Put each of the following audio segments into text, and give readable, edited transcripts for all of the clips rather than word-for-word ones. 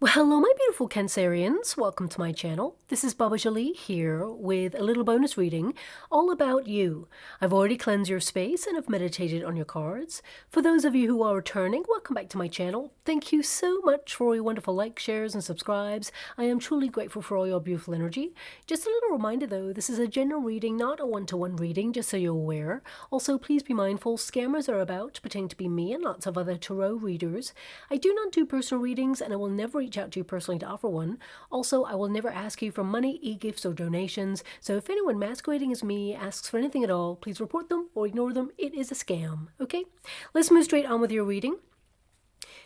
Well, hello my beautiful Cancerians, welcome to my channel. This is Baba Jolie here with a little bonus reading all about you. I've already cleansed your space and have meditated on your cards. For those of you who are returning, welcome back to my channel. Thank you so much for your wonderful likes, shares and subscribes. I am truly grateful for all your beautiful energy. Just a little reminder though, this is a general reading, not a one-to-one reading, just so you're aware. Also, please be mindful, scammers are about, pretending to be me and lots of other tarot readers. I do not do personal readings and I will never reach out to you personally to offer one. Also, I will never ask you for money, e-gifts, or donations. So if anyone masquerading as me asks for anything at all, please report them or ignore them. It is a scam, okay? Let's move straight on with your reading.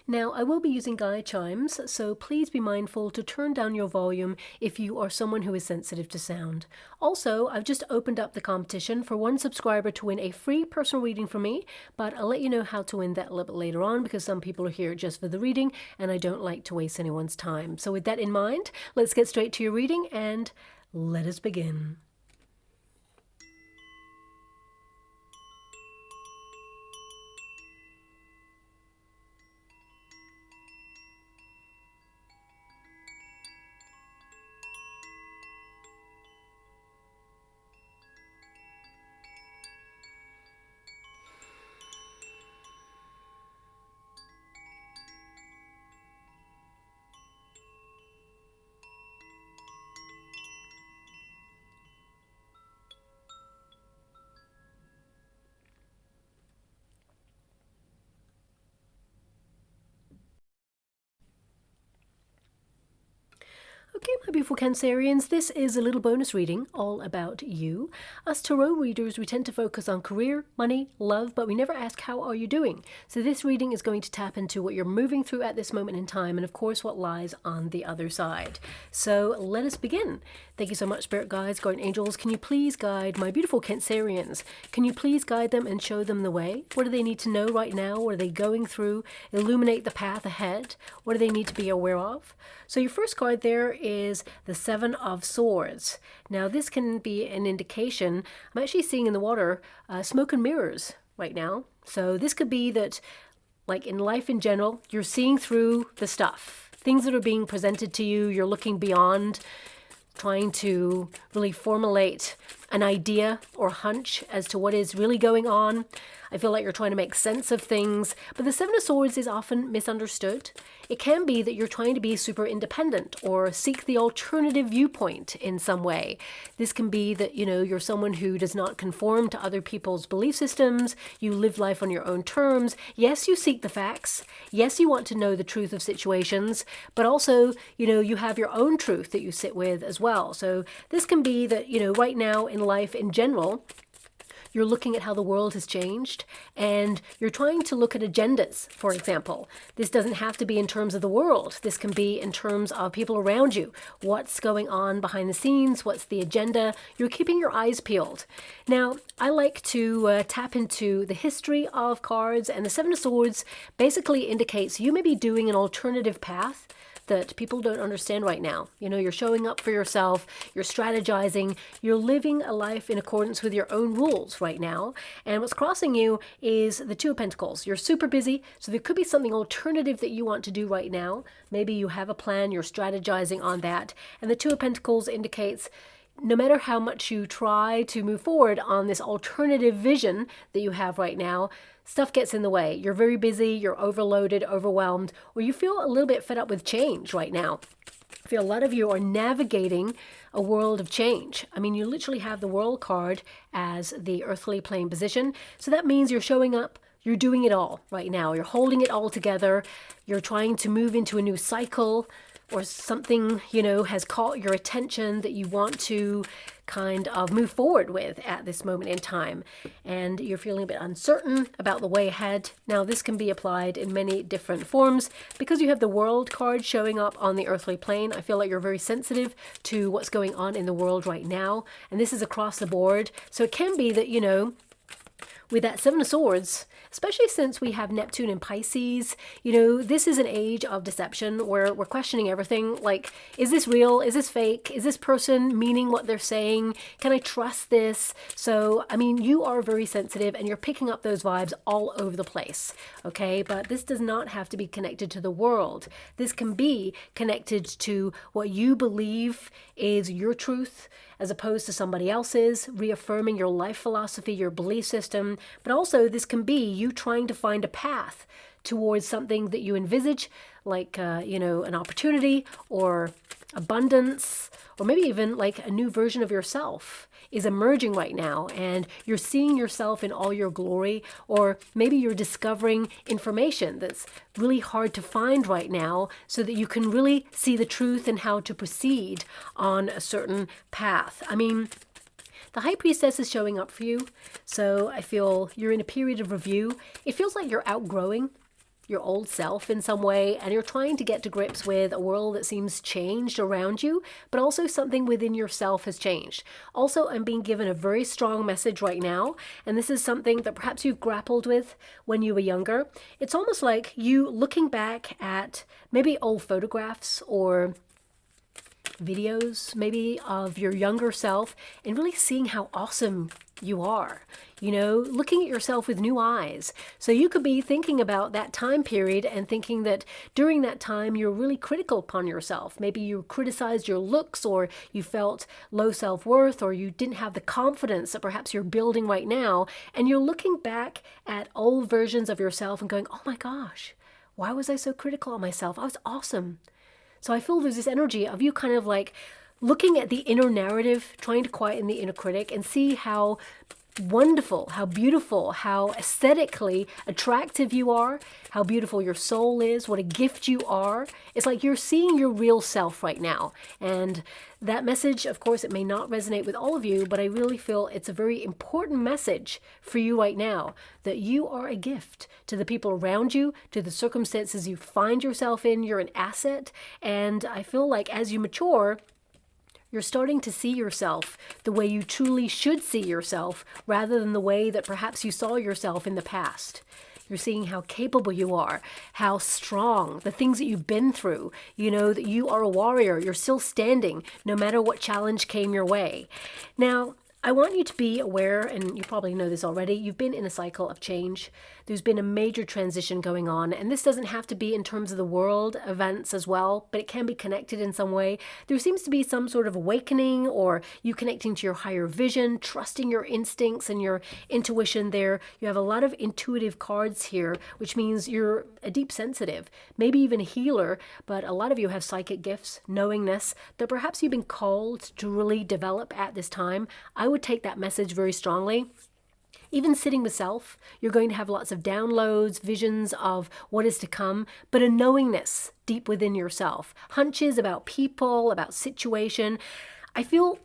Now, I will be using guide chimes, so please be mindful to turn down your volume if you are someone who is sensitive to sound. Also, I've just opened up the competition for one subscriber to win a free personal reading from me, but I'll let you know how to win that a little bit later on because some people are here just for the reading and I don't like to waste anyone's time. So with that in mind, let's get straight to your reading and let us begin. Okay, my beautiful Cancerians, this is a little bonus reading all about you. Us tarot readers, we tend to focus on career, money, love, but we never ask how are you doing. So this reading is going to tap into what you're moving through at this moment in time and of course what lies on the other side. So let us begin. Thank you so much, Spirit Guides, Guardian Angels. Can you please guide my beautiful Cancerians? Can you please guide them and show them the way? What do they need to know right now? What are they going through? Illuminate the path ahead. What do they need to be aware of? So your first card there is the Seven of Swords. Now this can be an indication. I'm actually seeing in the water smoke and mirrors right now. So this could be that, like in life in general, you're seeing through the stuff. Things that are being presented to you, you're looking beyond, trying to really formulate an idea or hunch as to what is really going on. I feel like you're trying to make sense of things, but the Seven of Swords is often misunderstood. It can be that you're trying to be super independent or seek the alternative viewpoint in some way. This can be that, you know, you're someone who does not conform to other people's belief systems. You live life on your own terms. Yes, you seek the facts. Yes, you want to know the truth of situations, but also, you know, you have your own truth that you sit with as well. So this can be that, you know, right now in life in general, you're looking at how the world has changed and you're trying to look at agendas, for example. This doesn't have to be in terms of the world. This can be in terms of people around you. What's going on behind the scenes? What's the agenda? You're keeping your eyes peeled. Now, I like to tap into the history of cards, and the Seven of Swords basically indicates you may be doing an alternative path that people don't understand right now. You know, you're showing up for yourself, you're strategizing, you're living a life in accordance with your own rules right now. And what's crossing you is the Two of Pentacles. You're super busy, so there could be something alternative that you want to do right now. Maybe you have a plan, you're strategizing on that. And the Two of Pentacles indicates no matter how much you try to move forward on this alternative vision that you have right now, stuff gets in the way. You're very busy, you're overloaded, overwhelmed, or you feel a little bit fed up with change right now. I feel a lot of you are navigating a world of change. I mean, you literally have the World card as the earthly plane position. So that means you're showing up, you're doing it all right now. You're holding it all together. You're trying to move into a new cycle, or something, you know, has caught your attention that you want to kind of move forward with at this moment in time. And you're feeling a bit uncertain about the way ahead. Now, this can be applied in many different forms. Because you have the World card showing up on the earthly plane, I feel like you're very sensitive to what's going on in the world right now. And this is across the board. So it can be that, you know, with that Seven of Swords, especially since we have Neptune in Pisces, this is an age of deception where we're questioning everything. Like, is this real? Is this fake? Is this person meaning what they're saying? Can I trust this? So, I mean, you are very sensitive and you're picking up those vibes all over the place, okay? But this does not have to be connected to the world. This can be connected to what you believe is your truth as opposed to somebody else's, reaffirming your life philosophy, your belief system. But also this can be you trying to find a path towards something that you envisage, like, an opportunity or abundance, or maybe even like a new version of yourself is emerging right now, and you're seeing yourself in all your glory, or maybe you're discovering information that's really hard to find right now so that you can really see the truth and how to proceed on a certain path. I mean, the High Priestess is showing up for you, so I feel you're in a period of review. It feels like you're outgrowing your old self in some way, and you're trying to get to grips with a world that seems changed around you, but also something within yourself has changed. Also, I'm being given a very strong message right now, and this is something that perhaps you've grappled with when you were younger. It's almost like you looking back at maybe old photographs or videos maybe of your younger self and really seeing how awesome you are, looking at yourself with new eyes. So you could be thinking about that time period and thinking that during that time you're really critical upon yourself. Maybe you criticized your looks, or you felt low self-worth, or you didn't have the confidence that perhaps you're building right now, and you're looking back at old versions of yourself and going, oh my gosh, why was I so critical of myself? I was awesome. So I feel there's this energy of you kind of like looking at the inner narrative, trying to quieten the inner critic and see how wonderful, how beautiful, how aesthetically attractive you are, how beautiful your soul is, what a gift you are. It's like you're seeing your real self right now. And that message, of course, it may not resonate with all of you, but I really feel it's a very important message for you right now, that you are a gift to the people around you, to the circumstances you find yourself in. You're an asset. And I feel like as you mature, you're starting to see yourself the way you truly should see yourself, rather than the way that perhaps you saw yourself in the past. You're seeing how capable you are, how strong, the things that you've been through, that you are a warrior. You're still standing no matter what challenge came your way. Now, I want you to be aware, and you probably know this already, you've been in a cycle of change. There's been a major transition going on, and this doesn't have to be in terms of the world events as well, but it can be connected in some way. There seems to be some sort of awakening, or you connecting to your higher vision, trusting your instincts and your intuition there. You have a lot of intuitive cards here, which means you're a deep sensitive, maybe even a healer, but a lot of you have psychic gifts, knowingness, that perhaps you've been called to really develop at this time. I would take that message very strongly. Even sitting with self, you're going to have lots of downloads, visions of what is to come, but a knowingness deep within yourself, hunches about people, about situation. I feel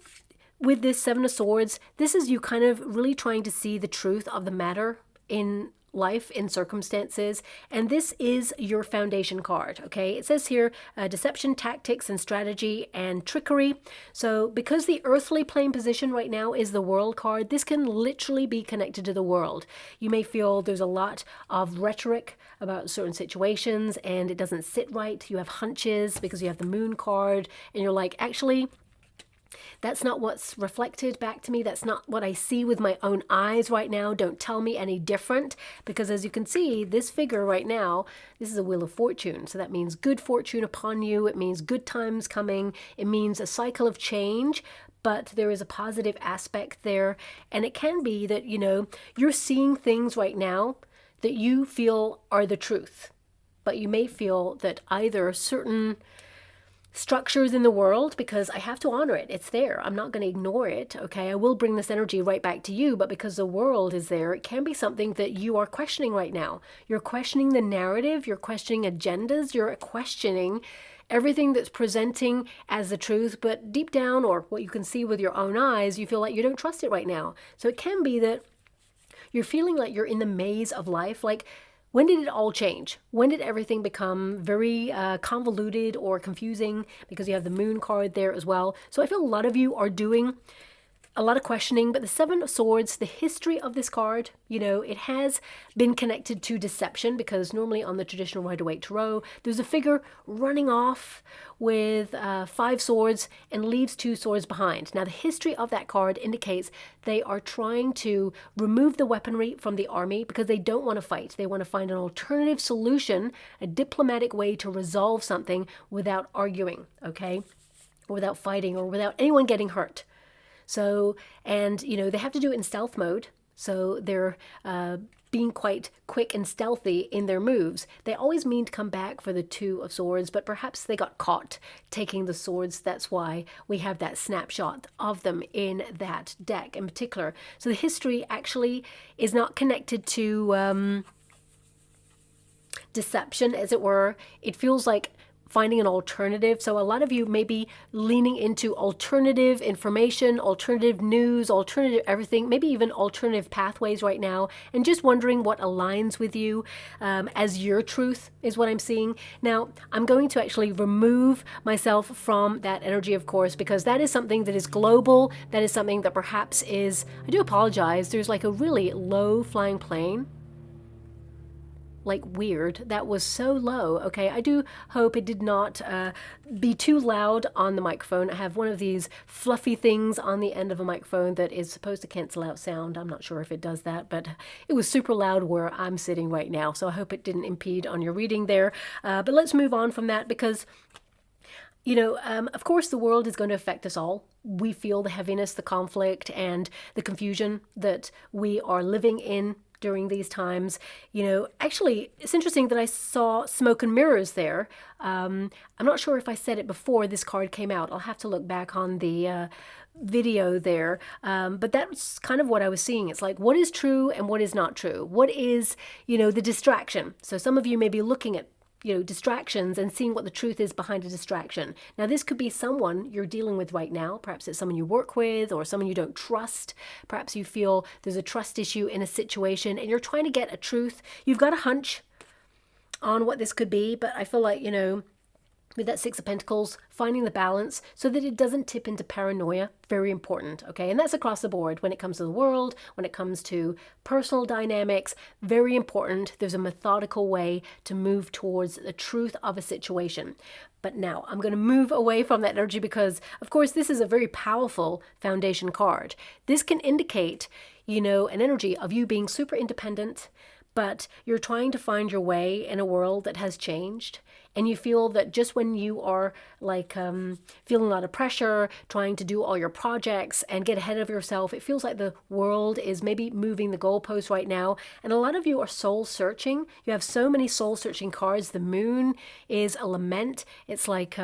with this Seven of Swords, this is you kind of really trying to see the truth of the matter in life, in circumstances, and this is your foundation card, okay? It says here, deception, tactics, and strategy, and trickery. So because the earthly plane position right now is the world card, this can literally be connected to the world. You may feel there's a lot of rhetoric about certain situations, and it doesn't sit right. You have hunches because you have the moon card, and you're like, actually, that's not what's reflected back to me. That's not what I see with my own eyes right now. Don't tell me any different. Because as you can see, this figure right now, this is a Wheel of Fortune. So that means good fortune upon you. It means good times coming. It means a cycle of change. But there is a positive aspect there. And it can be that, you're seeing things right now that you feel are the truth. But you may feel that either certain structures in the world, because I have to honor it. It's there. I'm not going to ignore it. Okay. I will bring this energy right back to you, but because the world is there, it can be something that you are questioning right now. You're questioning the narrative. You're questioning agendas. You're questioning everything that's presenting as the truth, but deep down, or what you can see with your own eyes, you feel like you don't trust it right now. So it can be that you're feeling like you're in the maze of life. Like, when did it all change? When did everything become very convoluted or confusing? Because you have the moon card there as well. So I feel a lot of you are doing a lot of questioning, but the Seven of Swords, the history of this card, you know, it has been connected to deception, because normally on the traditional Rider-Waite Tarot, there's a figure running off with 5 swords and leaves 2 swords behind. Now, the history of that card indicates they are trying to remove the weaponry from the army because they don't want to fight. They want to find an alternative solution, a diplomatic way to resolve something without arguing, okay? Or without fighting, or without anyone getting hurt. So, and, you know, they have to do it in stealth mode. So they're being quite quick and stealthy in their moves. They always mean to come back for the 2 of Swords, but perhaps they got caught taking the swords. That's why we have that snapshot of them in that deck in particular. So the history actually is not connected to deception, as it were. It feels like finding an alternative. So a lot of you may be leaning into alternative information, alternative news, alternative everything, maybe even alternative pathways right now, and just wondering what aligns with you as your truth is what I'm seeing. Now, I'm going to actually remove myself from that energy, of course, because that is something that is global. That is something that perhaps is, I do apologize, there's like a really low flying plane. Like weird. That was so low. Okay, I do hope it did not be too loud on the microphone. I have one of these fluffy things on the end of a microphone that is supposed to cancel out sound. I'm not sure if it does that, but it was super loud where I'm sitting right now. So I hope it didn't impede on your reading there. But let's move on from that, because you know, of course, the world is going to affect us all. We feel the heaviness, the conflict, and the confusion that we are living in during these times. You know, actually, it's interesting that I saw smoke and mirrors there. I'm not sure if I said it before this card came out. I'll have to look back on the video there. But that's kind of what I was seeing. It's like, what is true and what is not true? What is, you know, the distraction? So some of you may be looking at, you know, distractions and seeing what the truth is behind a distraction. Now, this could be someone you're dealing with right now. Perhaps it's someone you work with or someone you don't trust. Perhaps you feel there's a trust issue in a situation and you're trying to get a truth. You've got a hunch on what this could be, but I feel like, you know, with that 6 of Pentacles, finding the balance so that it doesn't tip into paranoia, very important, okay? And that's across the board when it comes to the world, when it comes to personal dynamics, very important. There's a methodical way to move towards the truth of a situation. But now I'm going to move away from that energy because, of course, this is a very powerful foundation card. This can indicate, you know, an energy of you being super independent, but you're trying to find your way in a world that has changed. And you feel that just when you are like feeling a lot of pressure, trying to do all your projects and get ahead of yourself, it feels like the world is maybe moving the goalposts right now. And a lot of you are soul searching. You have so many soul searching cards. The moon is a lament. It's like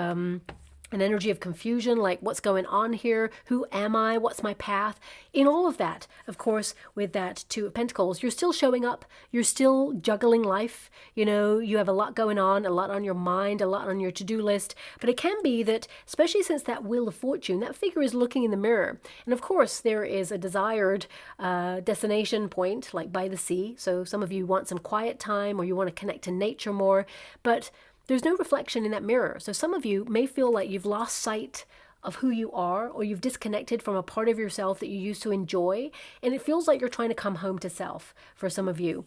an energy of confusion, like what's going on here? Who am I? What's my path? In all of that, of course, with that 2 of Pentacles, you're still showing up. You're still juggling life. You know, you have a lot going on, a lot on your mind, a lot on your to-do list. But it can be that, especially since that Wheel of Fortune, that figure is looking in the mirror. And of course, there is a desired destination point, like by the sea. So some of you want some quiet time or you want to connect to nature more. But there's no reflection in that mirror. So some of you may feel like you've lost sight of who you are, or you've disconnected from a part of yourself that you used to enjoy. And it feels like you're trying to come home to self for some of you.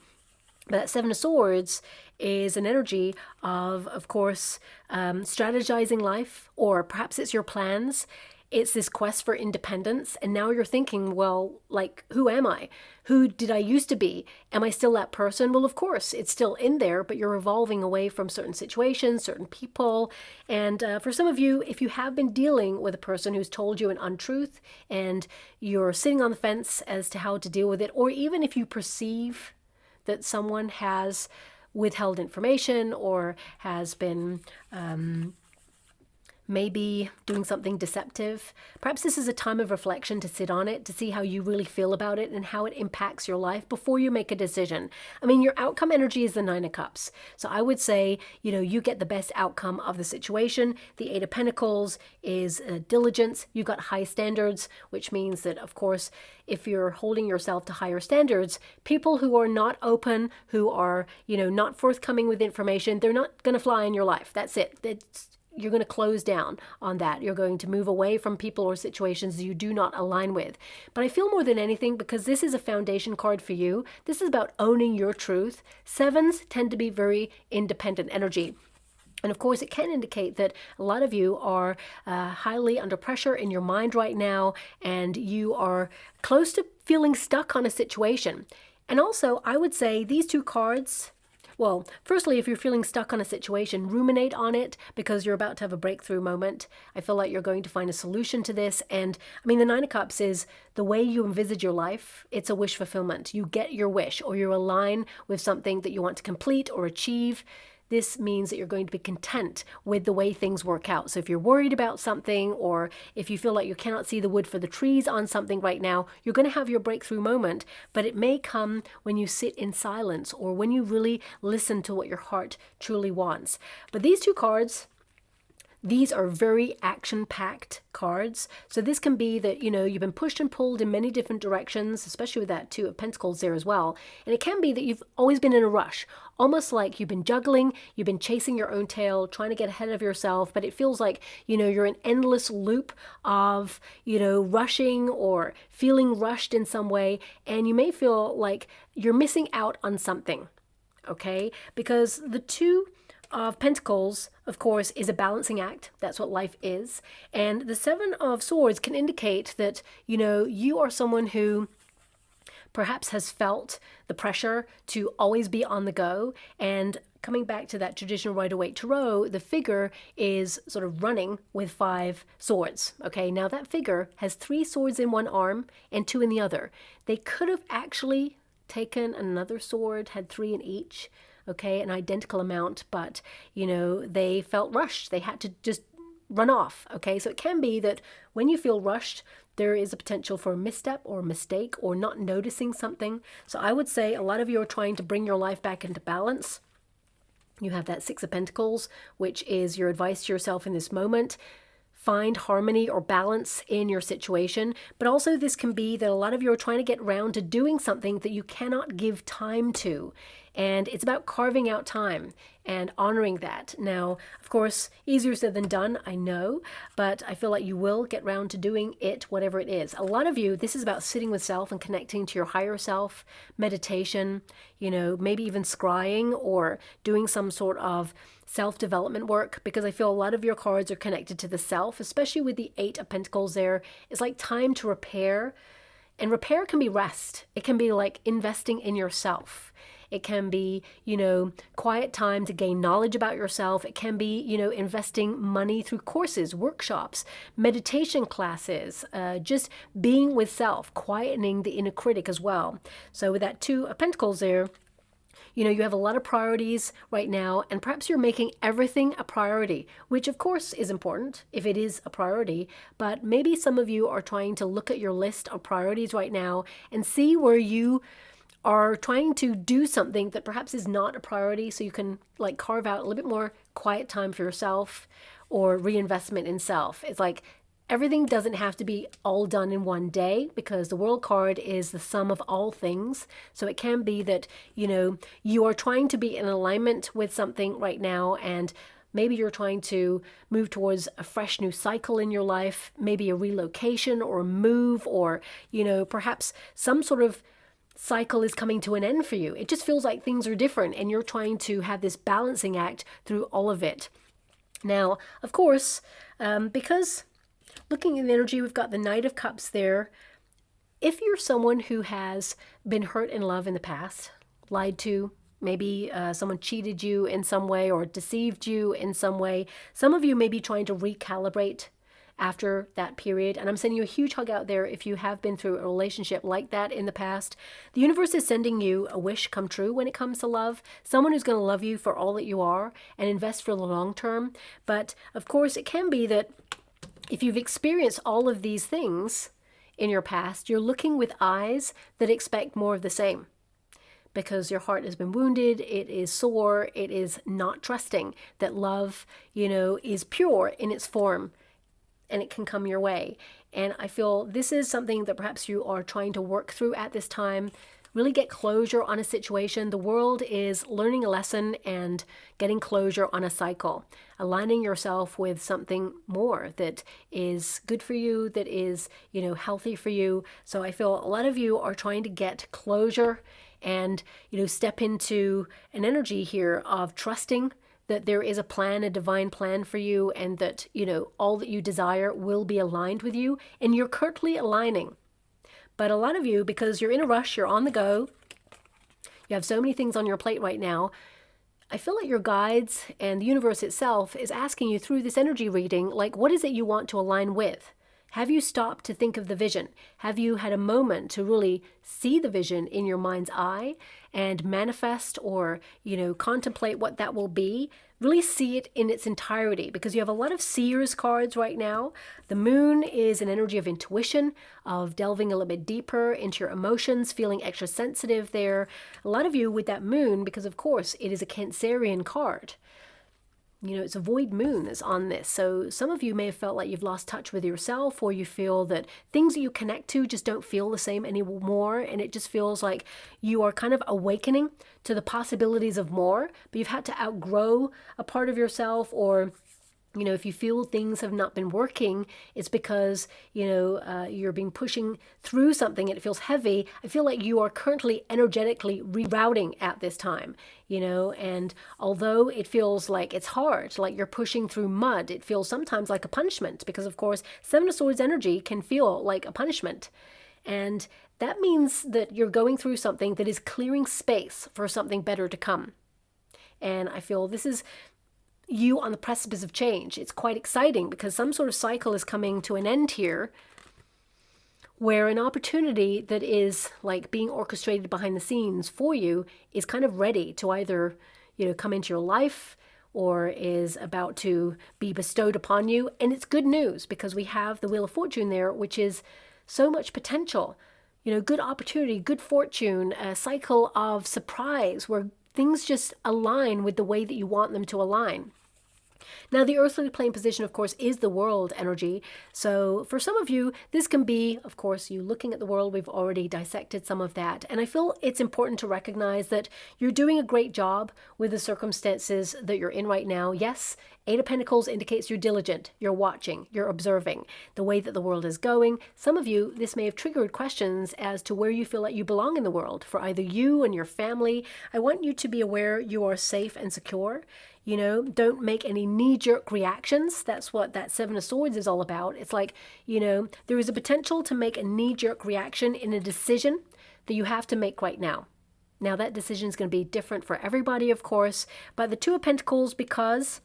But that 7 of Swords is an energy of course, strategizing life, or perhaps it's your plans. It's this quest for independence. And now you're thinking, well, like, who am I? Who did I used to be? Am I still that person? Well, of course, it's still in there, but you're evolving away from certain situations, certain people. And for some of you, if you have been dealing with a person who's told you an untruth and you're sitting on the fence as to how to deal with it, or even if you perceive that someone has withheld information or has been maybe doing something deceptive. Perhaps this is a time of reflection to sit on it, to see how you really feel about it and how it impacts your life before you make a decision. I mean, your outcome energy is the 9 of Cups. So I would say, you know, you get the best outcome of the situation. The 8 of Pentacles is diligence. You've got high standards, which means that, of course, if you're holding yourself to higher standards, people who are not open, who are, you know, not forthcoming with information, they're not going to fly in your life. That's it. you're going to close down on that. You're going to move away from people or situations you do not align with. But I feel more than anything, because this is a foundation card for you, this is about owning your truth. Sevens tend to be very independent energy. And of course, it can indicate that a lot of you are highly under pressure in your mind right now, and you are close to feeling stuck on a situation. And also, I would say these two cards, well, firstly, if you're feeling stuck on a situation, ruminate on it, because you're about to have a breakthrough moment. I feel like you're going to find a solution to this. And I mean, the Nine of Cups is the way you envisage your life. It's a wish fulfillment. You get your wish, or you align with something that you want to complete or achieve. This means that you're going to be content with the way things work out. So if you're worried about something, or if you feel like you cannot see the wood for the trees on something right now, you're going to have your breakthrough moment, but it may come when you sit in silence, or when you really listen to what your heart truly wants. But these two cards, these are very action-packed cards. So this can be that, you've been pushed and pulled in many different directions, especially with that Two of Pentacles there as well. And it can be that you've always been in a rush, almost like you've been juggling, you've been chasing your own tail, trying to get ahead of yourself, but it feels like, you're an endless loop of, rushing or feeling rushed in some way. And you may feel like you're missing out on something, okay? Because the Two of Pentacles, of course, is a balancing act. That's what life is. And the Seven of Swords can indicate that, you are someone who perhaps has felt the pressure to always be on the go. And coming back to that traditional Rider-Waite Tarot, the figure is sort of running with 5 swords. Okay, now that figure has 3 swords in one arm and 2 in the other. They could have actually taken another sword, had 3 in each. Okay, an identical amount, but, they felt rushed. They had to just run off. Okay, so it can be that when you feel rushed, there is a potential for a misstep or a mistake, or not noticing something. So I would say a lot of you are trying to bring your life back into balance. You have that Six of Pentacles, which is your advice to yourself in this moment. Find harmony or balance in your situation. But also this can be that a lot of you are trying to get around to doing something that you cannot give time to. And it's about carving out time and honoring that. Now, of course, easier said than done, I know, but I feel like you will get around to doing it, whatever it is. A lot of you, this is about sitting with self and connecting to your higher self, meditation, maybe even scrying or doing some sort of self-development work, because I feel a lot of your cards are connected to the self, especially with the Eight of Pentacles there. It's like time to repair, and repair can be rest. It can be like investing in yourself. It can be, quiet time to gain knowledge about yourself. It can be, investing money through courses, workshops, meditation classes, just being with self, quietening the inner critic as well. So with that Two of Pentacles there, you have a lot of priorities right now, and perhaps you're making everything a priority, which of course is important if it is a priority, but maybe some of you are trying to look at your list of priorities right now and see where you are trying to do something that perhaps is not a priority, so you can like carve out a little bit more quiet time for yourself or reinvestment in self. It's like everything doesn't have to be all done in one day, because the World card is the sum of all things. So it can be that, you are trying to be in alignment with something right now, and maybe you're trying to move towards a fresh new cycle in your life, maybe a relocation or a move, or, perhaps some sort of cycle is coming to an end for you. It just feels like things are different, and you're trying to have this balancing act through all of it. Now, of course, because looking at the energy, we've got the Knight of Cups there. If you're someone who has been hurt in love in the past, lied to, maybe someone cheated you in some way or deceived you in some way, some of you may be trying to recalibrate after that period. And I'm sending you a huge hug out there if you have been through a relationship like that in the past. The universe is sending you a wish come true when it comes to love. Someone who's going to love you for all that you are and invest for the long term. But of course, it can be that if you've experienced all of these things in your past, you're looking with eyes that expect more of the same, because your heart has been wounded, it is sore, it is not trusting that love, is pure in its form, and it can come your way. And I feel this is something that perhaps you are trying to work through at this time, really get closure on a situation. The world is learning a lesson and getting closure on a cycle, aligning yourself with something more that is good for you, that is, healthy for you. So I feel a lot of you are trying to get closure and, step into an energy here of trusting that there is a plan, a divine plan for you, and that, all that you desire will be aligned with you, and you're currently aligning. But a lot of you, because you're in a rush, you're on the go, you have so many things on your plate right now, I feel like your guides and the universe itself is asking you through this energy reading, like, what is it you want to align with? Have you stopped to think of the vision? Have you had a moment to really see the vision in your mind's eye and manifest or, contemplate what that will be? Really see it in its entirety, because you have a lot of seers cards right now. The moon is an energy of intuition, of delving a little bit deeper into your emotions, feeling extra sensitive there. A lot of you with that moon, because of course it is a Cancerian card. It's a void moon that's on this. So some of you may have felt like you've lost touch with yourself, or you feel that things that you connect to just don't feel the same anymore. And it just feels like you are kind of awakening to the possibilities of more, but you've had to outgrow a part of yourself, or if you feel things have not been working, it's because, you're being pushing through something and it feels heavy. I feel like you are currently energetically rerouting at this time, and although it feels like it's hard, like you're pushing through mud, it feels sometimes like a punishment, because of course, Seven of Swords energy can feel like a punishment. And that means that you're going through something that is clearing space for something better to come. And I feel this is you on the precipice of change. It's quite exciting because some sort of cycle is coming to an end here, where an opportunity that is like being orchestrated behind the scenes for you is kind of ready to either, come into your life, or is about to be bestowed upon you. And it's good news, because we have the Wheel of Fortune there, which is so much potential, good opportunity, good fortune, a cycle of surprise where things just align with the way that you want them to align. Now, the earthly plane position, of course, is the world energy. So for some of you, this can be, of course, you looking at the world. We've already dissected some of that. And I feel it's important to recognize that you're doing a great job with the circumstances that you're in right now. Yes, Eight of Pentacles indicates you're diligent, you're watching, you're observing the way that the world is going. Some of you, this may have triggered questions as to where you feel like you belong in the world for either you and your family. I want you to be aware you are safe and secure. Don't make any knee-jerk reactions. That's what that Seven of Swords is all about. It's like, there is a potential to make a knee-jerk reaction in a decision that you have to make right now. Now, that decision is going to be different for everybody, of course, but the Two of Pentacles, because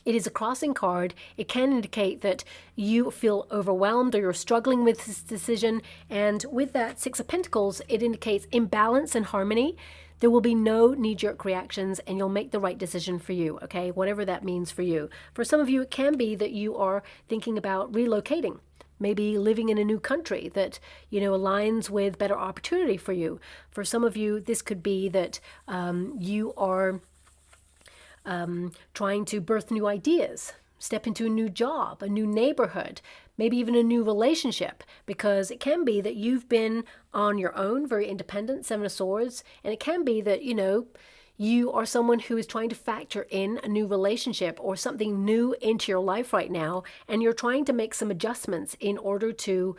it is a crossing card, it can indicate that you feel overwhelmed or you're struggling with this decision. And with that Six of Pentacles, it indicates imbalance and harmony. There will be no knee-jerk reactions, and you'll make the right decision for you, okay? Whatever that means for you. For some of you, it can be that you are thinking about relocating, maybe living in a new country that, aligns with better opportunity for you. For some of you, this could be that you are trying to birth new ideas, step into a new job, a new neighborhood, maybe even a new relationship, because it can be that you've been on your own, very independent, Seven of Swords, and it can be that, you are someone who is trying to factor in a new relationship or something new into your life right now, and you're trying to make some adjustments in order to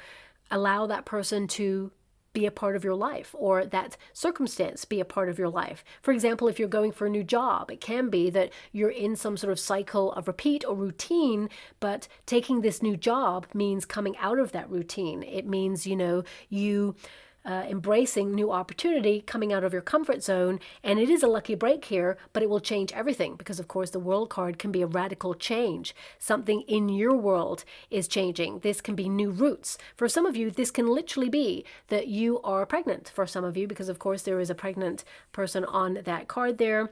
allow that person to be a part of your life, or that circumstance be a part of your life. For example, if you're going for a new job, it can be that you're in some sort of cycle of repeat or routine, but taking this new job means coming out of that routine. It means, you embracing new opportunity, coming out of your comfort zone. And it is a lucky break here, but it will change everything, because of course the World card can be a radical change. Something in your world is changing. This can be new roots. For some of you, this can literally be that you are pregnant. For some of you, because of course there is a pregnant person on that card there.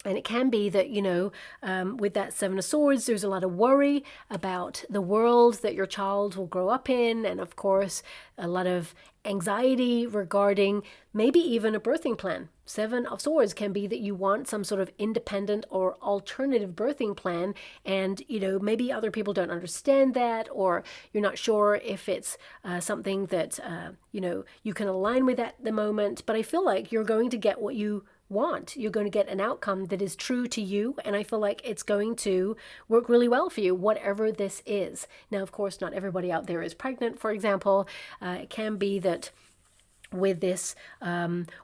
And it can be that, with that Seven of Swords, there's a lot of worry about the world that your child will grow up in. And of course, a lot of anxiety regarding maybe even a birthing plan. Seven of Swords can be that you want some sort of independent or alternative birthing plan. And, maybe other people don't understand that, or you're not sure if it's something that, you can align with at the moment. But I feel like you're going to get what you want. You're going to get an outcome that is true to you, and I feel like it's going to work really well for you, whatever this is. Now, of course, not everybody out there is pregnant, for example. It can be that with this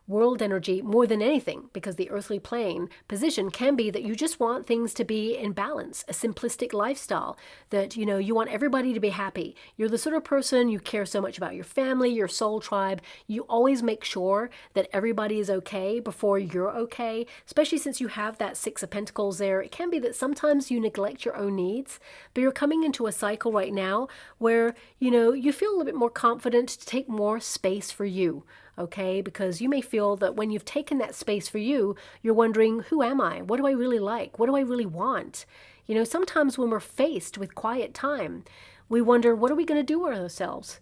world energy more than anything, because the earthly plane position can be that you just want things to be in balance, a simplistic lifestyle, that you want everybody to be happy. You're the sort of person, you care so much about your family, your soul tribe. You always make sure that everybody is okay before you're okay, especially since you have that Six of Pentacles there. It can be that sometimes you neglect your own needs, but you're coming into a cycle right now where you feel a little bit more confident to take more space for you. Okay, because you may feel that when you've taken that space for you, you're wondering, who am I? What do I really like? What do I really want? Sometimes when we're faced with quiet time, we wonder, what are we going to do with ourselves?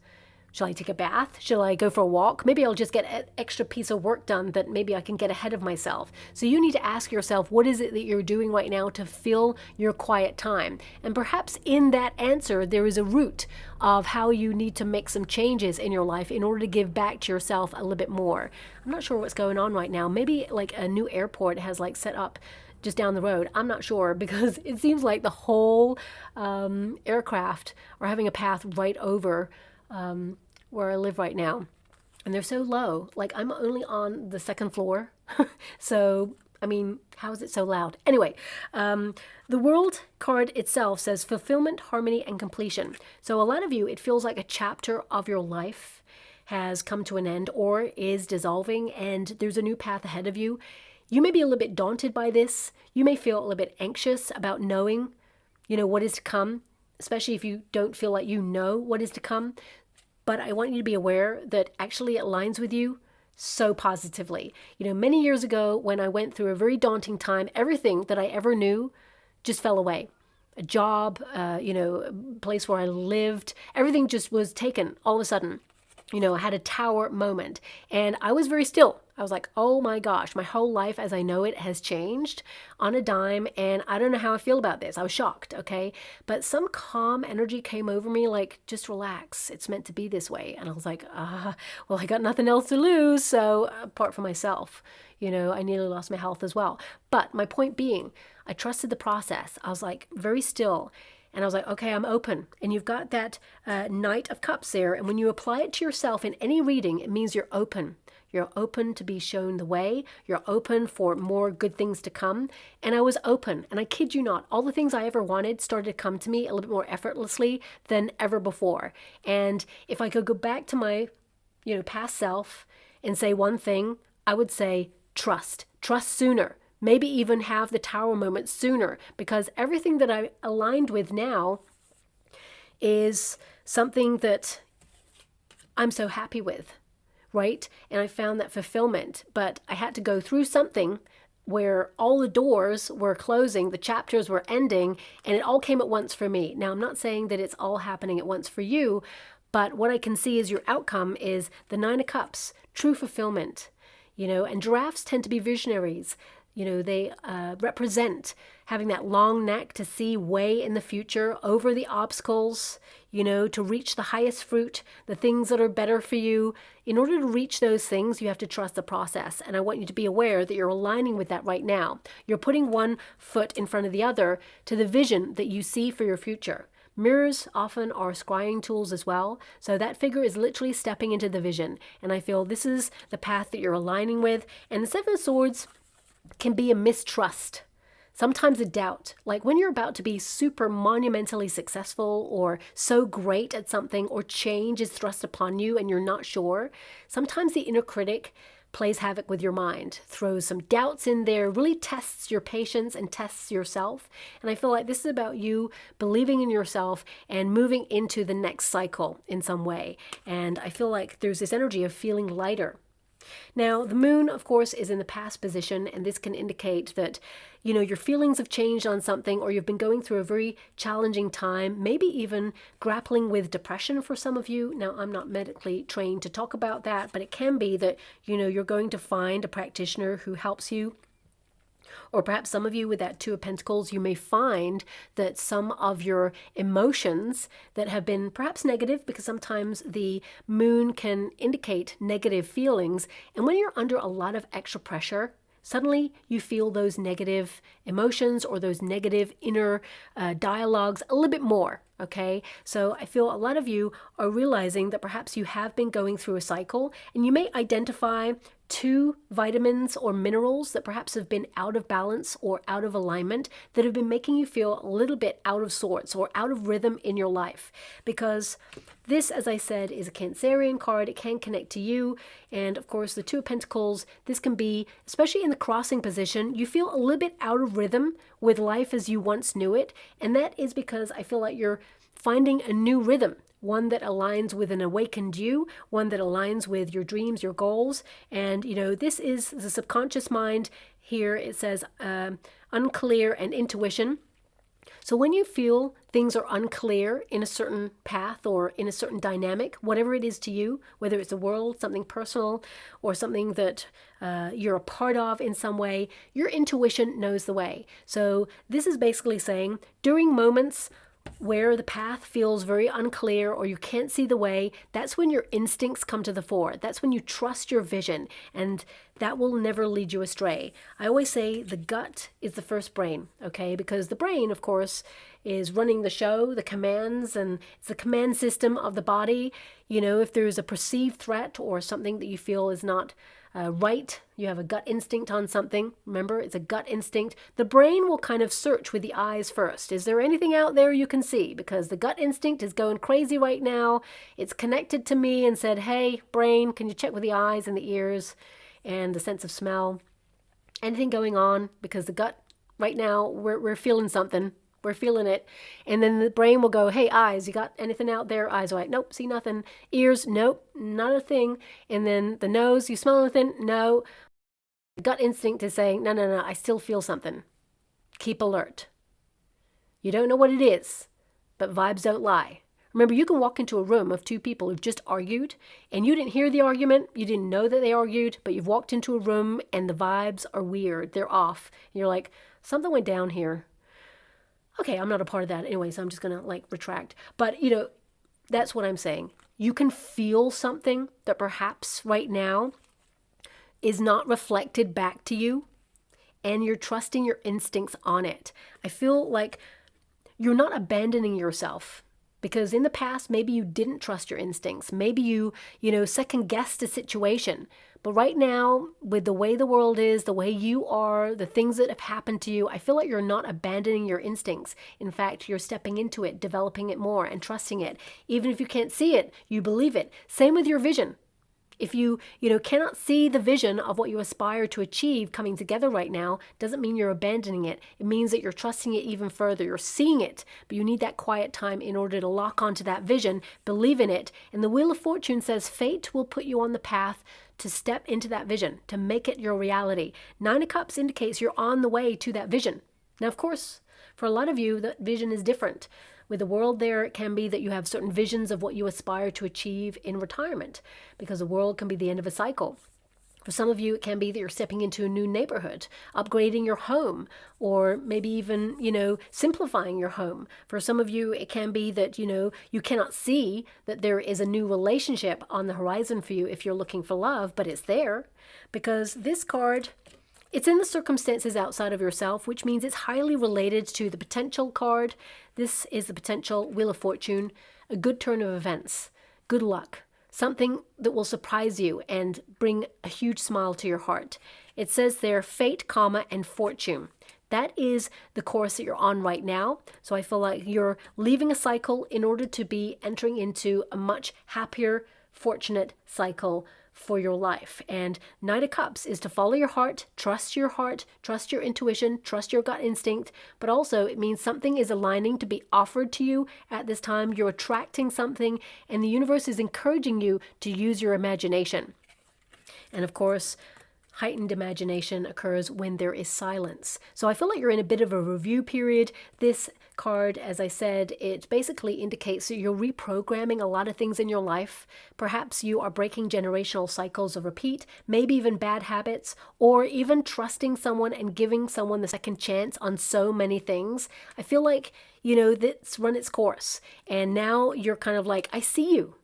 Shall I take a bath? Shall I go for a walk? Maybe I'll just get an extra piece of work done that maybe I can get ahead of myself. So you need to ask yourself, what is it that you're doing right now to fill your quiet time? And perhaps in that answer, there is a root of how you need to make some changes in your life in order to give back to yourself a little bit more. I'm not sure what's going on right now. Maybe like a new airport has like set up just down the road. I'm not sure, because it seems like the whole aircraft are having a path right over where I live right now. And they're so low. Like, I'm only on the second floor. So, I mean, how is it so loud? Anyway, the World card itself says fulfillment, harmony, and completion. So a lot of you, it feels like a chapter of your life has come to an end or is dissolving, and there's a new path ahead of you. You may be a little bit daunted by this. You may feel a little bit anxious about knowing, what is to come, especially if you don't feel like you know what is to come. But I want you to be aware that actually it aligns with you so positively. Many years ago when I went through a very daunting time, everything that I ever knew just fell away. A job, a place where I lived, everything just was taken all of a sudden. I had a tower moment, and I was very still. I was like, oh my gosh, my whole life as I know it has changed on a dime, and I don't know how I feel about this. I was shocked, okay? But some calm energy came over me, like, just relax. It's meant to be this way. And I was like, well, I got nothing else to lose, so apart from myself, I nearly lost my health as well. But my point being, I trusted the process. I was like very still. And I was like, okay, I'm open. And you've got that Knight of Cups there. And when you apply it to yourself in any reading, it means you're open. You're open to be shown the way. You're open for more good things to come. And I was open. And I kid you not, all the things I ever wanted started to come to me a little bit more effortlessly than ever before. And if I could go back to my, past self and say one thing, I would say trust. Trust sooner. Maybe even have the tower moment sooner, because everything that I aligned with now is something that I'm so happy with, right? And I found that fulfillment, but I had to go through something where all the doors were closing, the chapters were ending, and it all came at once for me. Now, I'm not saying that it's all happening at once for you, but what I can see is your outcome is the Nine of Cups, true fulfillment, and giraffes tend to be visionaries. They represent having that long neck to see way in the future, over the obstacles, to reach the highest fruit, the things that are better for you. In order to reach those things, you have to trust the process. And I want you to be aware that you're aligning with that right now. You're putting one foot in front of the other to the vision that you see for your future. Mirrors often are scrying tools as well. So that figure is literally stepping into the vision. And I feel this is the path that you're aligning with. And the Seven of Swords can be a mistrust, sometimes a doubt. Like when you're about to be super monumentally successful or so great at something, or change is thrust upon you and you're not sure, sometimes the inner critic plays havoc with your mind, throws some doubts in there, really tests your patience and tests yourself. And I feel like this is about you believing in yourself and moving into the next cycle in some way. And I feel like there's this energy of feeling lighter. Now, the moon, of course, is in the past position, and this can indicate that, your feelings have changed on something, or you've been going through a very challenging time, maybe even grappling with depression for some of you. Now, I'm not medically trained to talk about that, but it can be that, you're going to find a practitioner who helps you. Or perhaps some of you with that Two of Pentacles, you may find that some of your emotions that have been perhaps negative, because sometimes the moon can indicate negative feelings. And when you're under a lot of extra pressure, suddenly you feel those negative emotions or those negative inner dialogues a little bit more. Okay, so I feel a lot of you are realizing that perhaps you have been going through a cycle, and you may identify 2 vitamins or minerals that perhaps have been out of balance or out of alignment, that have been making you feel a little bit out of sorts or out of rhythm in your life. Because this, as I said, is a Cancerian card. It can connect to you. And of course, the Two of Pentacles, this can be, especially in the crossing position, you feel a little bit out of rhythm with life as you once knew it. And that is because I feel like you're finding a new rhythm, one that aligns with an awakened you, one that aligns with your dreams, your goals. And, this is the subconscious mind. Here it says unclear and intuition. So when you feel things are unclear in a certain path or in a certain dynamic, whatever it is to you, whether it's the world, something personal, or something that you're a part of in some way, your intuition knows the way. So this is basically saying during moments where the path feels very unclear or you can't see the way, that's when your instincts come to the fore. That's when you trust your vision, and that will never lead you astray. I always say the gut is the first brain, okay? Because the brain, of course, is running the show, the commands, and it's the command system of the body. If there's a perceived threat or something that you feel is not right, you have a gut instinct on something. Remember, it's a gut instinct. The brain will kind of search with the eyes first. Is there anything out there you can see? Because the gut instinct is going crazy right now. It's connected to me and said, hey, brain, can you check with the eyes and the ears and the sense of smell? Anything going on? Because the gut right now, we're feeling something. We're feeling it. And then the brain will go, hey, eyes, you got anything out there? Eyes are like, nope, see nothing. Ears, nope, not a thing. And then the nose, you smell anything? No. Gut instinct is saying, no, I still feel something. Keep alert. You don't know what it is, but vibes don't lie. Remember, you can walk into a room of 2 people who've just argued, and you didn't hear the argument, you didn't know that they argued, but you've walked into a room and the vibes are weird, they're off. And you're like, something went down here. Okay, I'm not a part of that anyway, so I'm just going to retract. But, that's what I'm saying. You can feel something that perhaps right now is not reflected back to you, and you're trusting your instincts on it. I feel like you're not abandoning yourself, because in the past, maybe you didn't trust your instincts. Maybe you second guessed a situation. But right now, with the way the world is, the way you are, the things that have happened to you, I feel like you're not abandoning your instincts. In fact, you're stepping into it, developing it more, and trusting it. Even if you can't see it, you believe it. Same with your vision. If you cannot see the vision of what you aspire to achieve coming together right now, doesn't mean you're abandoning it. It means that you're trusting it even further. You're seeing it, but you need that quiet time in order to lock onto that vision, believe in it. And the Wheel of Fortune says fate will put you on the path to step into that vision, to make it your reality. 9 of Cups indicates you're on the way to that vision. Now, of course, for a lot of you, that vision is different. With the world there, it can be that you have certain visions of what you aspire to achieve in retirement, because the world can be the end of a cycle. For some of you, it can be that you're stepping into a new neighborhood, upgrading your home, or maybe even, simplifying your home. For some of you, it can be that, you cannot see that there is a new relationship on the horizon for you if you're looking for love, but it's there, because this card, it's in the circumstances outside of yourself, which means it's highly related to the potential card. This is the potential Wheel of Fortune, a good turn of events, good luck, something that will surprise you and bring a huge smile to your heart. It says there, fate, comma, and fortune. That is the course that you're on right now. So I feel like you're leaving a cycle in order to be entering into a much happier, fortunate cycle for your life. And Knight of Cups is to follow your heart, trust your intuition, trust your gut instinct, but also it means something is aligning to be offered to you at this time. You're attracting something, and the universe is encouraging you to use your imagination. And of course, heightened imagination occurs when there is silence. So I feel like you're in a bit of a review period. This card, as I said, it basically indicates that you're reprogramming a lot of things in your life. Perhaps you are breaking generational cycles of repeat, maybe even bad habits, or even trusting someone and giving someone the second chance on so many things. I feel like, that's run its course. And now you're kind of like, I see you,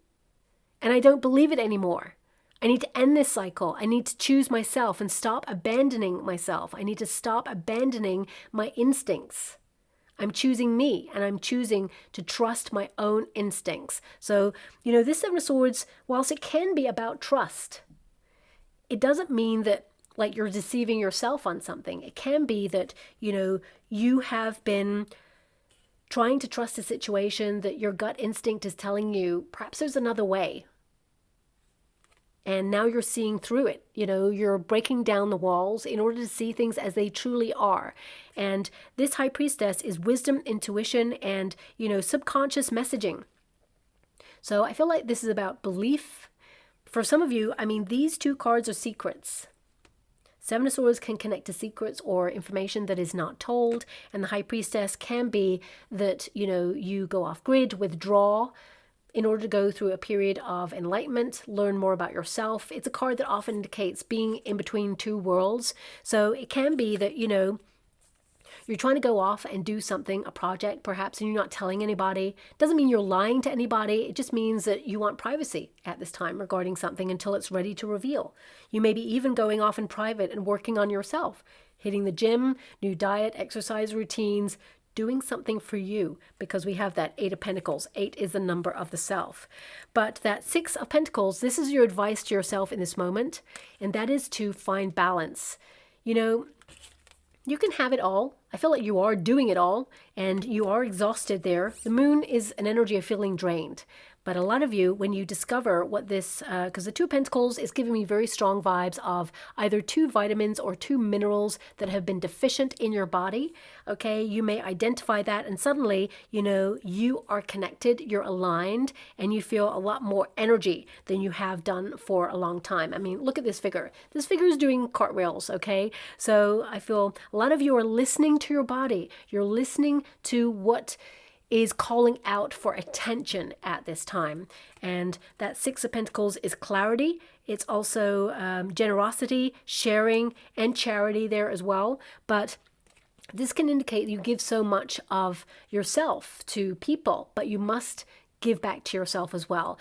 and I don't believe it anymore. I need to end this cycle. I need to choose myself and stop abandoning myself. I need to stop abandoning my instincts. I'm choosing me, and I'm choosing to trust my own instincts. So, this Seven of Swords, whilst it can be about trust, it doesn't mean that like you're deceiving yourself on something. It can be that, you have been trying to trust a situation that your gut instinct is telling you, perhaps there's another way. And now you're seeing through it. You're breaking down the walls in order to see things as they truly are. And this High Priestess is wisdom, intuition, and, subconscious messaging. So I feel like this is about belief. For some of you, these two cards are secrets. Seven of Swords can connect to secrets or information that is not told. And the High Priestess can be that, you go off grid, withdraw, in order to go through a period of enlightenment, learn more about yourself. It's a card that often indicates being in between two worlds. So it can be that, you're trying to go off and do something, a project perhaps, and you're not telling anybody. Doesn't mean you're lying to anybody. It just means that you want privacy at this time regarding something until it's ready to reveal. You may be even going off in private and working on yourself, hitting the gym, new diet, exercise routines, doing something for you, because we have that Eight of Pentacles. 8 is the number of the self. But that 6 of Pentacles, this is your advice to yourself in this moment, and that is to find balance. You can have it all. I feel like you are doing it all, and you are exhausted there. The Moon is an energy of feeling drained. But a lot of you, when you discover what this, because the Two of Pentacles is giving me very strong vibes of either 2 vitamins or 2 minerals that have been deficient in your body, okay? You may identify that, and suddenly, you are connected, you're aligned, and you feel a lot more energy than you have done for a long time. Look at this figure. This figure is doing cartwheels, okay? So I feel a lot of you are listening to your body. You're listening to what is calling out for attention at this time. And that 6 of Pentacles is clarity. It's also generosity, sharing, and charity there as well. But this can indicate you give so much of yourself to people, but you must give back to yourself as well.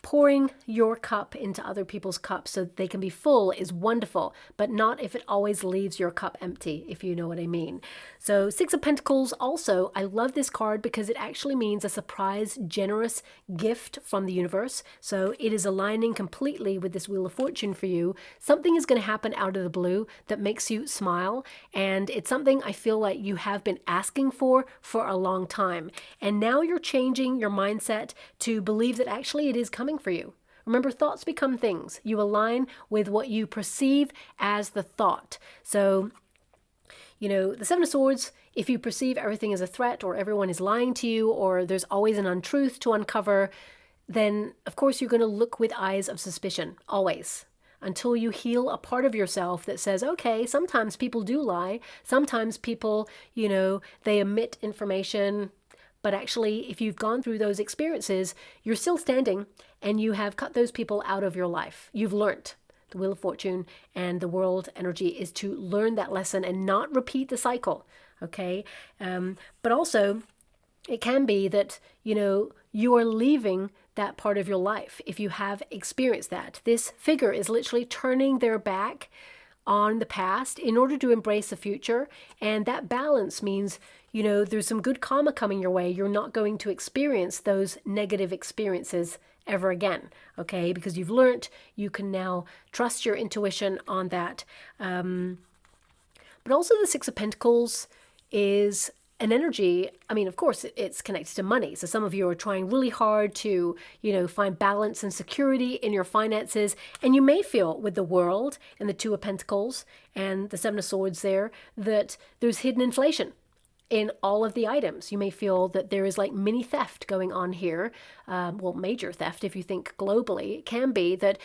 Pouring your cup into other people's cups so they can be full is wonderful, but not if it always leaves your cup empty, if you know what I mean. So 6 of Pentacles also, I love this card because it actually means a surprise, generous gift from the universe. So it is aligning completely with this Wheel of Fortune for you. Something is going to happen out of the blue that makes you smile, and it's something I feel like you have been asking for a long time. And now you're changing your mindset to believe that actually it is coming for you. Remember, thoughts become things. You align with what you perceive as the thought. So, the Seven of Swords, if you perceive everything as a threat, or everyone is lying to you, or there's always an untruth to uncover, then of course you're going to look with eyes of suspicion, always. Until you heal a part of yourself that says, okay, sometimes people do lie. Sometimes people, they omit information. But actually, if you've gone through those experiences, you're still standing, and you have cut those people out of your life. You've learned. The Wheel of Fortune and the world energy is to learn that lesson and not repeat the cycle, okay? But also, it can be that, you are leaving that part of your life if you have experienced that. This figure is literally turning their back on the past in order to embrace the future. And that balance means, there's some good karma coming your way. You're not going to experience those negative experiences ever again, okay? Because you've learned, you can now trust your intuition on that. But also the 6 of Pentacles is an energy, of course, it's connected to money. So some of you are trying really hard to, find balance and security in your finances. And you may feel with the World and the 2 of Pentacles and the 7 of Swords there that there's hidden inflation. in all of the items. You may feel that there is like mini theft going on here. Well, major theft, if you think globally. It can be that,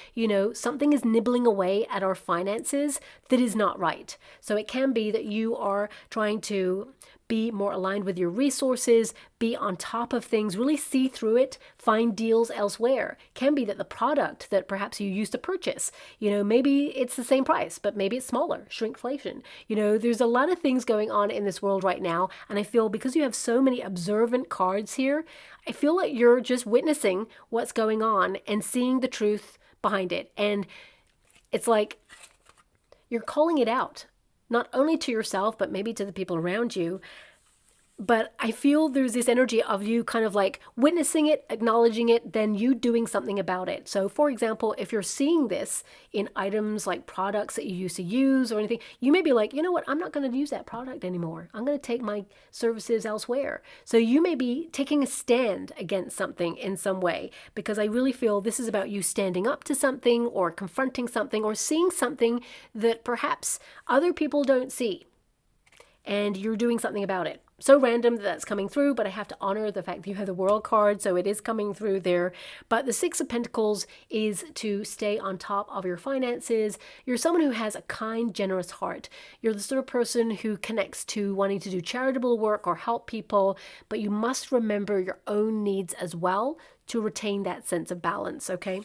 something is nibbling away at our finances that is not right. So it can be that you are trying to be more aligned with your resources, be on top of things, really see through it, find deals elsewhere. Can be that the product that perhaps you used to purchase, maybe it's the same price, but maybe it's smaller, shrinkflation. There's a lot of things going on in this world right now. And I feel because you have so many observant cards here, I feel like you're just witnessing what's going on and seeing the truth behind it. And it's like you're calling it out. Not only to yourself, but maybe to the people around you. But I feel there's this energy of you kind of like witnessing it, acknowledging it, then you doing something about it. So for example, if you're seeing this in items like products that you used to use or anything, you may be like, you know what, I'm not going to use that product anymore. I'm going to take my services elsewhere. So you may be taking a stand against something in some way, because I really feel this is about you standing up to something or confronting something or seeing something that perhaps other people don't see, and you're doing something about it. So random that that's coming through, but I have to honor the fact that you have the World card, so it is coming through there. But the Six of Pentacles is to stay on top of your finances. You're someone who has a kind, generous heart. You're the sort of person who connects to wanting to do charitable work or help people, but you must remember your own needs as well to retain that sense of balance, okay?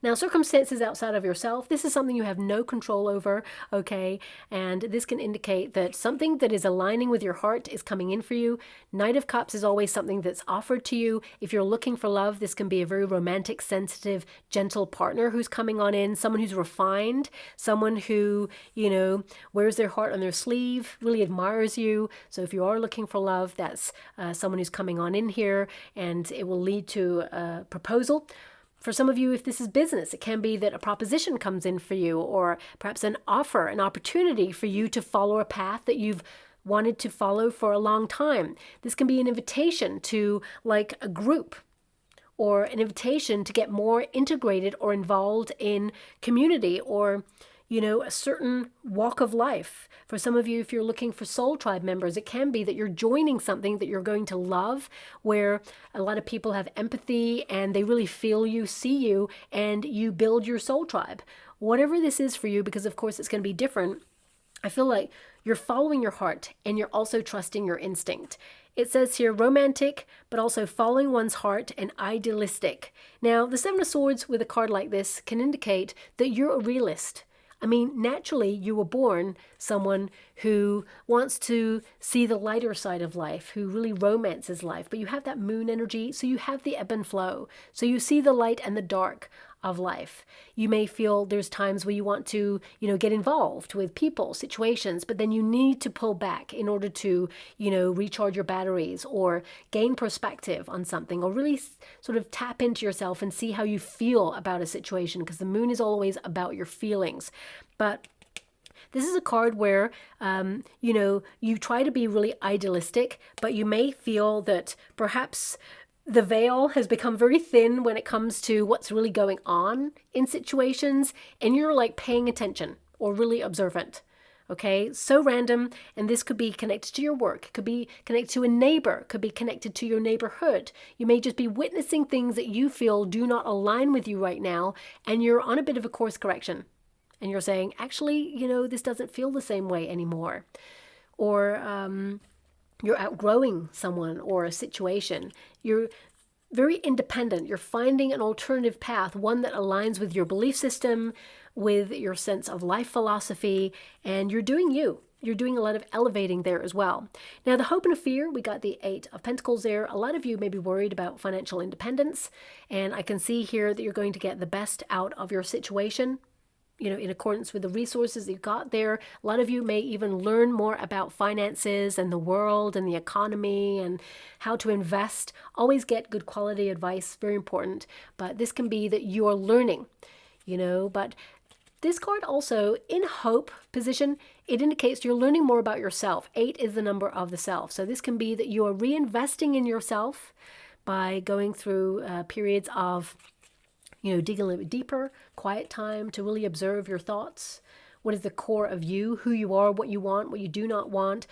Now, circumstances outside of yourself, this is something you have no control over, okay? And this can indicate that something that is aligning with your heart is coming in for you. Knight of Cups is always something that's offered to you. If you're looking for love, this can be a very romantic, sensitive, gentle partner who's coming on in, someone who's refined, someone who, wears their heart on their sleeve, really admires you. So if you are looking for love, that's someone who's coming on in here, and it will lead to a proposal. For some of you, if this is business, it can be that a proposition comes in for you, or perhaps an offer, an opportunity for you to follow a path that you've wanted to follow for a long time. This can be an invitation to like a group, or an invitation to get more integrated or involved in community, or a certain walk of life. For some of you, if you're looking for soul tribe members, it can be that you're joining something that you're going to love, where a lot of people have empathy and they really feel you, see you, and you build your soul tribe. Whatever this is for you, because of course it's going to be different, I feel like you're following your heart and you're also trusting your instinct. It says here romantic, but also following one's heart, and idealistic. Now, the Seven of Swords with a card like this can indicate that you're a realist. I mean, naturally, you were born someone who wants to see the lighter side of life, who really romances life, but you have that moon energy, so you have the ebb and flow. So you see the light and the dark of life. You may feel there's times where you want to, get involved with people, situations, but then you need to pull back in order to, recharge your batteries or gain perspective on something, or really sort of tap into yourself and see how you feel about a situation, because the moon is always about your feelings. But this is a card where, you try to be really idealistic, but you may feel that perhaps the veil has become very thin when it comes to what's really going on in situations, and you're like paying attention or really observant. Okay, so random, and this could be connected to your work, it could be connected to a neighbor, it could be connected to your neighborhood. You may just be witnessing things that you feel do not align with you right now, and you're on a bit of a course correction. And you're saying, actually, this doesn't feel the same way anymore. Or you're outgrowing someone or a situation. You're very independent. You're finding an alternative path, one that aligns with your belief system, with your sense of life philosophy, and you're doing you. You're doing a lot of elevating there as well. Now, the hope and fear, we got the Eight of Pentacles there. A lot of you may be worried about financial independence, and I can see here that you're going to get the best out of your situation, in accordance with the resources you got there. A lot of you may even learn more about finances and the world and the economy and how to invest. Always get good quality advice, very important. But this can be that you are learning, but this card also, in hope position, it indicates you're learning more about yourself. 8 is the number of the self. So this can be that you are reinvesting in yourself by going through periods of digging a little bit deeper, quiet time to really observe your thoughts, what is the core of you, who you are, what you want, what you do not want,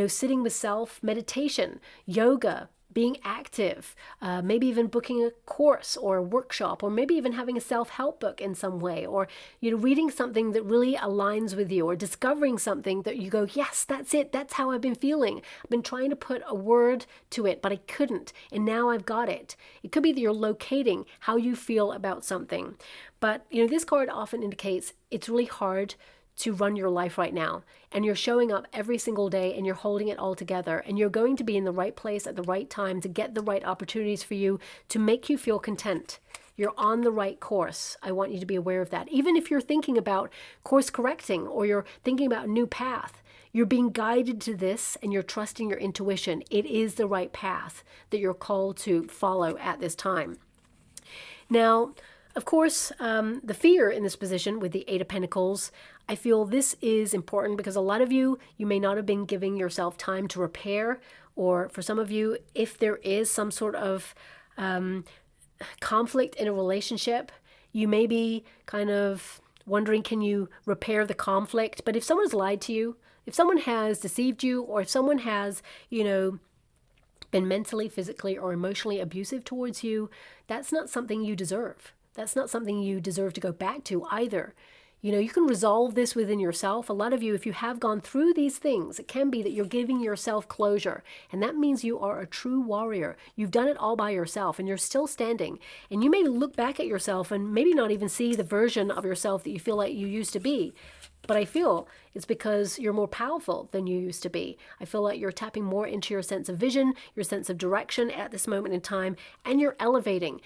sitting with self, meditation, yoga, being active, maybe even booking a course or a workshop, or maybe even having a self-help book in some way, or reading something that really aligns with you, or discovering something that you go, yes, that's it, that's how I've been feeling. I've been trying to put a word to it, but I couldn't, and now I've got it. It could be that you're locating how you feel about something. But this card often indicates it's really hard to run your life right now, and you're showing up every single day and you're holding it all together, and you're going to be in the right place at the right time to get the right opportunities for you to make you feel content. You're on the right course. I want you to be aware of that. Even if you're thinking about course correcting, or you're thinking about a new path, you're being guided to this and you're trusting your intuition. It is the right path that you're called to follow at this time. Now, of course, the fear in this position with the Eight of Pentacles, I feel this is important because a lot of you may not have been giving yourself time to repair, or for some of you, if there is some sort of conflict in a relationship, you may be kind of wondering, can you repair the conflict? But if someone's lied to you, if someone has deceived you, or if someone has, been mentally, physically, or emotionally abusive towards you, that's not something you deserve. That's not something you deserve to go back to either. You can resolve this within yourself. A lot of you, if you have gone through these things, it can be that you're giving yourself closure. And that means you are a true warrior. You've done it all by yourself and you're still standing. And you may look back at yourself and maybe not even see the version of yourself that you feel like you used to be. But I feel it's because you're more powerful than you used to be. I feel like you're tapping more into your sense of vision, your sense of direction at this moment in time, and you're elevating.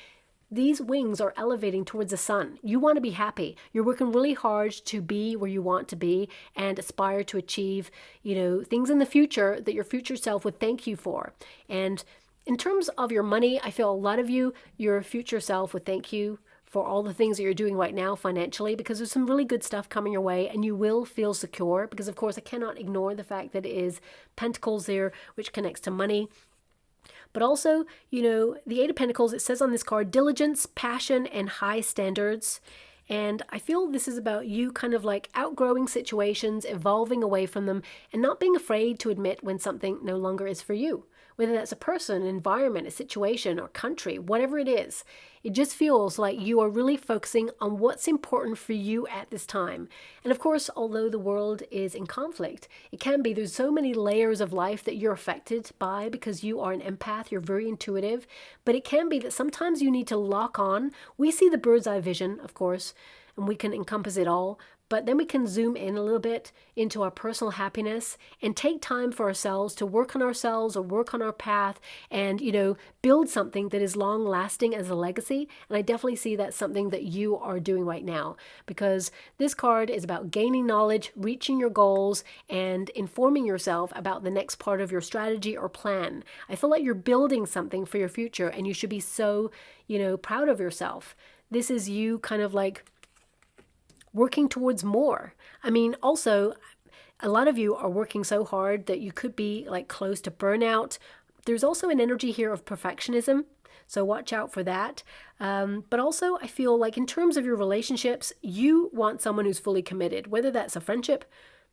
These wings are elevating towards the sun. You want to be happy. You're working really hard to be where you want to be and aspire to achieve, things in the future that your future self would thank you for. And in terms of your money, I feel a lot of you, your future self would thank you for all the things that you're doing right now financially, because there's some really good stuff coming your way and you will feel secure, because of course I cannot ignore the fact that it is Pentacles there, which connects to money. But also, the Eight of Pentacles, it says on this card, diligence, passion, and high standards. And I feel this is about you kind of like outgrowing situations, evolving away from them, and not being afraid to admit when something no longer is for you. Whether that's a person, an environment, a situation, or country, whatever it is. It just feels like you are really focusing on what's important for you at this time. And of course, although the world is in conflict, it can be, there's so many layers of life that you're affected by because you are an empath, you're very intuitive. But it can be that sometimes you need to lock on. We see the bird's eye vision, of course, and we can encompass it all. But then we can zoom in a little bit into our personal happiness and take time for ourselves to work on ourselves or work on our path and, build something that is long lasting as a legacy. And I definitely see that's something that you are doing right now, because this card is about gaining knowledge, reaching your goals, and informing yourself about the next part of your strategy or plan. I feel like you're building something for your future and you should be so, proud of yourself. This is you kind of like working towards more. I mean, also, a lot of you are working so hard that you could be like close to burnout. There's also an energy here of perfectionism, so watch out for that. But also, I feel like in terms of your relationships, you want someone who's fully committed, whether that's a friendship,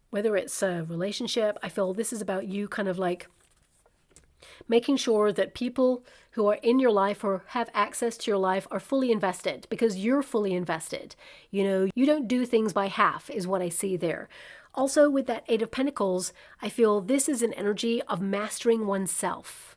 whether it's a relationship. I feel this is about you kind of like making sure that people who are in your life or have access to your life are fully invested, because you're fully invested. You don't do things by half is what I see there. Also, with that Eight of Pentacles, I feel this is an energy of mastering oneself.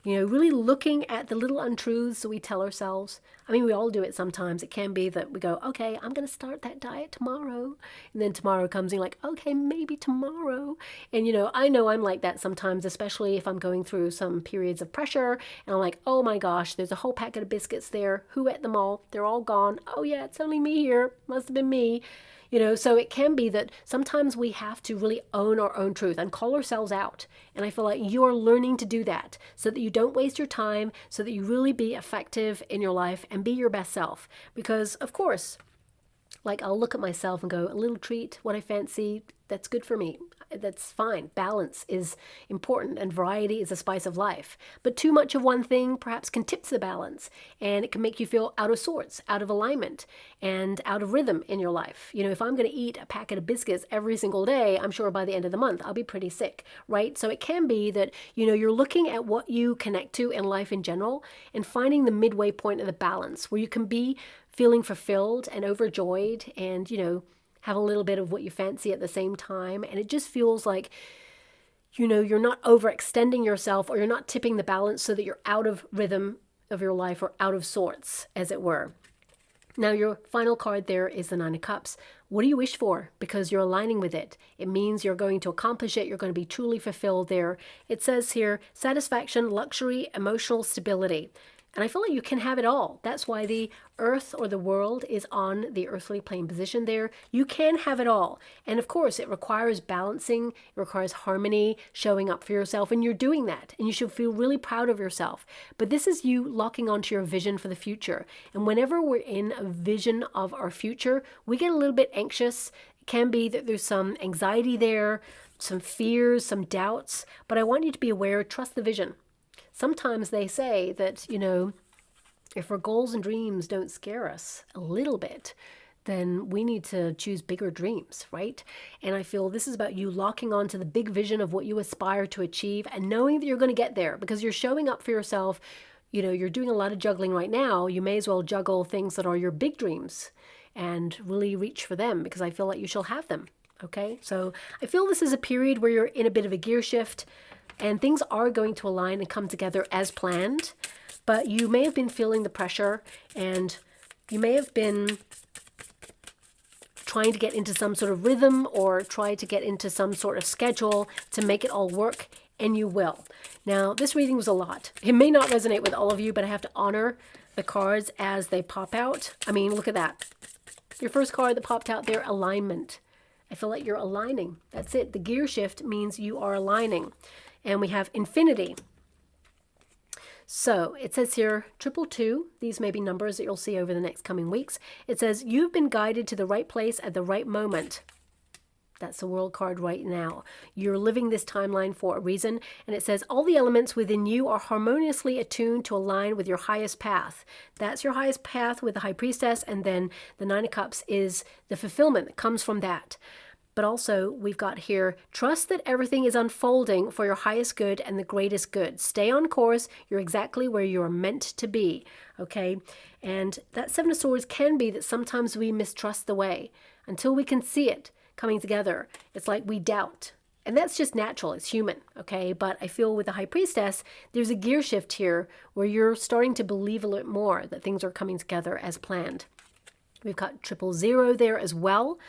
Really looking at the little untruths that we tell ourselves. I mean, we all do it sometimes. It can be that we go, okay, I'm going to start that diet tomorrow. And then tomorrow comes and you're like, okay, maybe tomorrow. And, I know I'm like that sometimes, especially if I'm going through some periods of pressure. And I'm like, oh my gosh, there's a whole packet of biscuits there. Who ate them all? They're all gone. Oh yeah, it's only me here. Must have been me. So it can be that sometimes we have to really own our own truth and call ourselves out. And I feel like you're learning to do that so that you don't waste your time, so that you really be effective in your life and be your best self. Because, of course, like I'll look at myself and go, a little treat, what I fancy, that's good for me. That's fine. Balance is important and variety is a spice of life. But too much of one thing perhaps can tip the balance, and it can make you feel out of sorts, out of alignment, and out of rhythm in your life. You know, if I'm going to eat a packet of biscuits every single day, I'm sure by the end of the month I'll be pretty sick, right? So it can be that, you know, you're looking at what you connect to in life in general and finding the midway point of the balance where you can be feeling fulfilled and overjoyed and, you know, have a little bit of what you fancy at the same time. And it just feels like, you know, you're not overextending yourself or you're not tipping the balance so that you're out of rhythm of your life or out of sorts, as it were. Now, your final card there is the Nine of Cups. What do you wish for? Because you're aligning with it. It means you're going to accomplish it. You're going to be truly fulfilled there. It says here, satisfaction, luxury, emotional stability. And I feel like you can have it all. That's why the earth or the world is on the earthly plane position there. You can have it all. And of course, it requires balancing. It requires harmony, showing up for yourself. And you're doing that. And you should feel really proud of yourself. But this is you locking onto your vision for the future. And whenever we're in a vision of our future, we get a little bit anxious. It can be that there's some anxiety there, some fears, some doubts. But I want you to be aware, trust the vision. Sometimes they say that, you know, if our goals and dreams don't scare us a little bit, then we need to choose bigger dreams, right? And I feel this is about you locking on to the big vision of what you aspire to achieve and knowing that you're going to get there because you're showing up for yourself. You know, you're doing a lot of juggling right now. You may as well juggle things that are your big dreams and really reach for them because I feel like you shall have them, okay? So I feel this is a period where you're in a bit of a gear shift. And things are going to align and come together as planned, but you may have been feeling the pressure and you may have been trying to get into some sort of rhythm or try to get into some sort of schedule to make it all work, and you will. Now, this reading was a lot. It may not resonate with all of you, but I have to honor the cards as they pop out. I mean, look at that. Your first card that popped out there, alignment. I feel like you're aligning. That's it. The gear shift means you are aligning. And we have infinity. So it says here, 222. These may be numbers that you'll see over the next coming weeks. It says, you've been guided to the right place at the right moment. That's the world card right now. You're living this timeline for a reason. And it says, all the elements within you are harmoniously attuned to align with your highest path. That's your highest path with the High Priestess. And then the Nine of Cups is the fulfillment that comes from that. But also, we've got here, trust that everything is unfolding for your highest good and the greatest good. Stay on course. You're exactly where you're meant to be, okay? And that Seven of Swords can be that sometimes we mistrust the way until we can see it coming together. It's like we doubt. And that's just natural. It's human, okay? But I feel with the High Priestess, there's a gear shift here where you're starting to believe a little more that things are coming together as planned. We've got 000 there as well.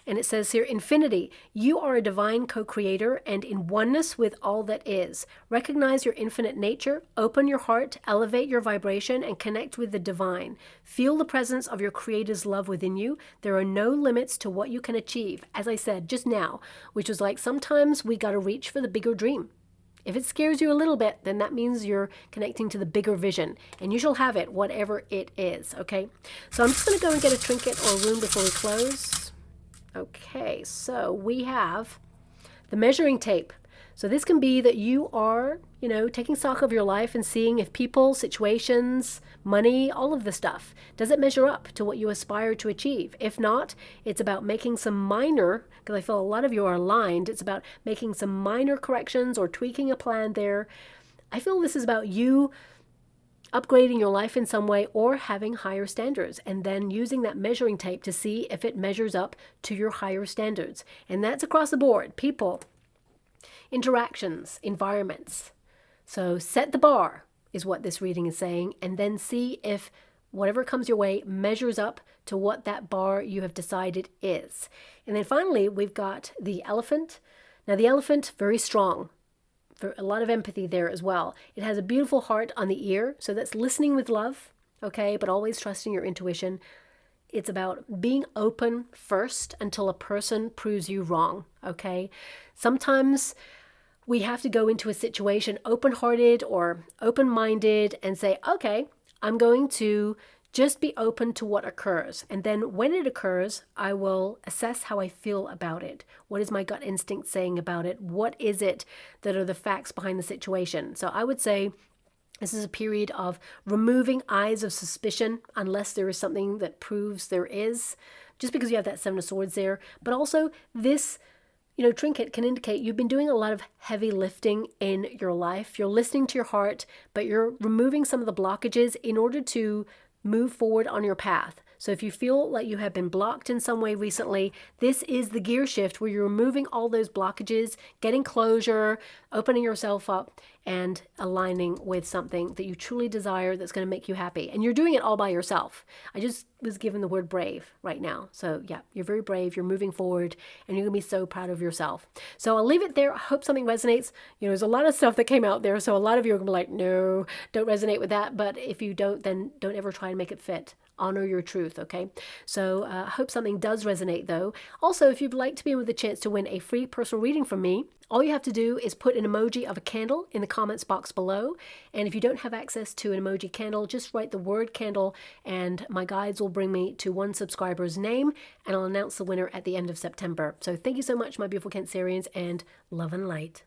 And it says here, infinity, you are a divine co-creator and in oneness with all that is. Recognize your infinite nature, open your heart, elevate your vibration, and connect with the divine. Feel the presence of your creator's love within you. There are no limits to what you can achieve. As I said just now, which was like sometimes we got to reach for the bigger dream. If it scares you a little bit, then that means you're connecting to the bigger vision. And you shall have it, whatever it is, okay? So I'm just going to go and get a trinket or a rune before we close. Okay, so we have the measuring tape. So this can be that you are, you know, taking stock of your life and seeing if people, situations, money, all of the stuff, does it measure up to what you aspire to achieve? If not, it's about making some minor, because I feel a lot of you are aligned, it's about making some minor corrections or tweaking a plan there. I feel this is about you upgrading your life in some way or having higher standards and then using that measuring tape to see if it measures up to your higher standards. And that's across the board. People, interactions, environments. So set the bar is what this reading is saying, and then see if whatever comes your way measures up to what that bar you have decided is. And then finally, we've got the elephant. Now the elephant, very strong. For a lot of empathy there as well. It has a beautiful heart on the ear, so that's listening with love, okay, but always trusting your intuition. It's about being open first until a person proves you wrong, okay? Sometimes we have to go into a situation open-hearted or open-minded and say, okay, I'm going to Just be open to what occurs. And then when it occurs, I will assess how I feel about it. What is my gut instinct saying about it? What is it that are the facts behind the situation? So I would say this is a period of removing eyes of suspicion unless there is something that proves there is, just because you have that Seven of Swords there. But also this trinket can indicate you've been doing a lot of heavy lifting in your life. You're listening to your heart, but you're removing some of the blockages in order to move forward on your path. So if you feel like you have been blocked in some way recently, this is the gear shift where you're removing all those blockages, getting closure, opening yourself up, and aligning with something that you truly desire that's going to make you happy. And you're doing it all by yourself. I just was given the word brave right now. So yeah, you're very brave. You're moving forward and you're going to be so proud of yourself. So I'll leave it there. I hope something resonates. There's a lot of stuff that came out there. So a lot of you are going to be like, no, don't resonate with that. But if you don't, then don't ever try to make it fit. Honor your truth, okay? So I hope something does resonate though. Also, if you'd like to be in with a chance to win a free personal reading from me, all you have to do is put an emoji of a candle in the comments box below. And if you don't have access to an emoji candle, just write the word candle and my guides will bring me to one subscriber's name and I'll announce the winner at the end of September. So thank you so much, my beautiful Cancerians, and love and light.